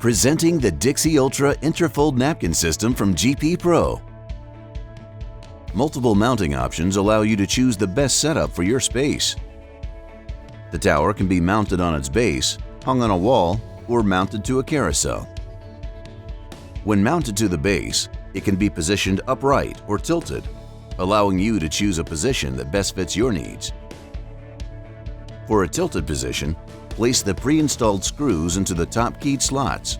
Presenting the Dixie Ultra Interfold napkin system from GP Pro. Multiple mounting options allow you to choose the best setup for your space. The tower can be mounted on its base, hung on a wall, or mounted to a carousel. When mounted to the base, it can be positioned upright or tilted, allowing you to choose a position that best fits your needs. For a tilted position, place the pre-installed screws into the top keyed slots.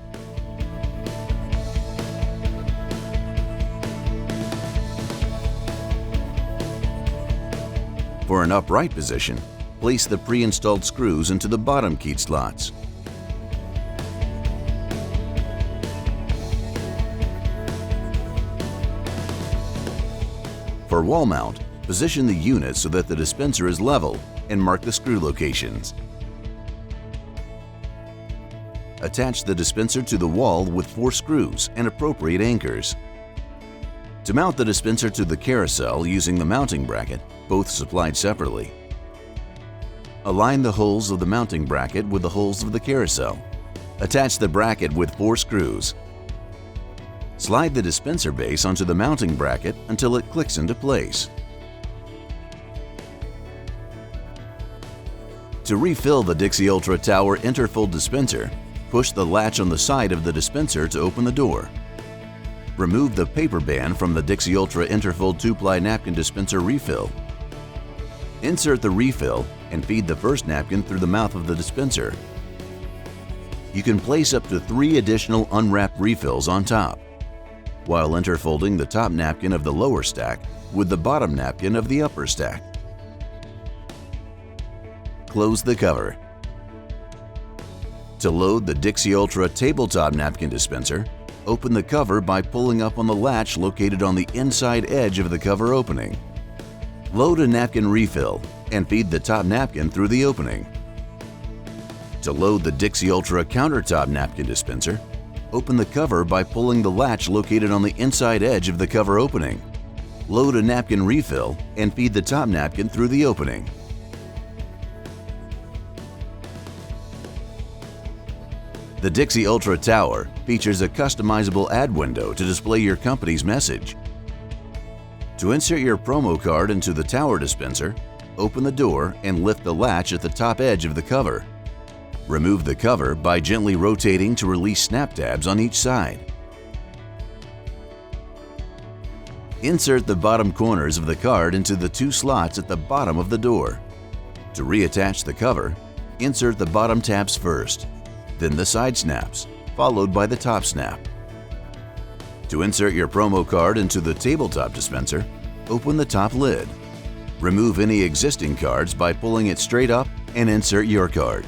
For an upright position, place the pre-installed screws into the bottom keyed slots. For wall mount, position the unit so that the dispenser is level and mark the screw locations. Attach the dispenser to the wall with 4 screws and appropriate anchors. To mount the dispenser to the carousel using the mounting bracket, both supplied separately. Align the holes of the mounting bracket with the holes of the carousel. Attach the bracket with 4 screws. Slide the dispenser base onto the mounting bracket until it clicks into place. To refill the Dixie Ultra Tower Interfold dispenser, push the latch on the side of the dispenser to open the door. Remove the paper band from the Dixie Ultra Interfold 2-ply napkin dispenser refill. Insert the refill and feed the first napkin through the mouth of the dispenser. You can place up to 3 additional unwrapped refills on top, while interfolding the top napkin of the lower stack with the bottom napkin of the upper stack. Close the cover. To load the Dixie Ultra tabletop napkin dispenser, open the cover by pulling up on the latch located on the inside edge of the cover opening. Load a napkin refill and feed the top napkin through the opening. To load the Dixie Ultra countertop napkin dispenser, open the cover by pulling the latch located on the inside edge of the cover opening. Load a napkin refill and feed the top napkin through the opening. The Dixie Ultra Tower features a customizable ad window to display your company's message. To insert your promo card into the tower dispenser, open the door and lift the latch at the top edge of the cover. Remove the cover by gently rotating to release snap tabs on each side. Insert the bottom corners of the card into the 2 slots at the bottom of the door. To reattach the cover, insert the bottom tabs first, then the side snaps, followed by the top snap. To insert your promo card into the tabletop dispenser, open the top lid. Remove any existing cards by pulling it straight up and insert your card.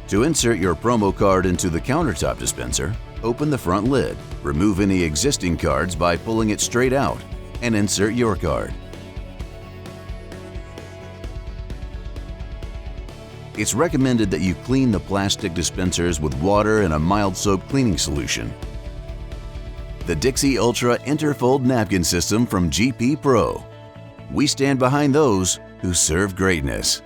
To insert your promo card into the countertop dispenser, open the front lid. Remove any existing cards by pulling it straight out and insert your card. It's recommended that you clean the plastic dispensers with water and a mild soap cleaning solution. The Dixie Ultra Interfold napkin system from GP Pro. We stand behind those who serve greatness.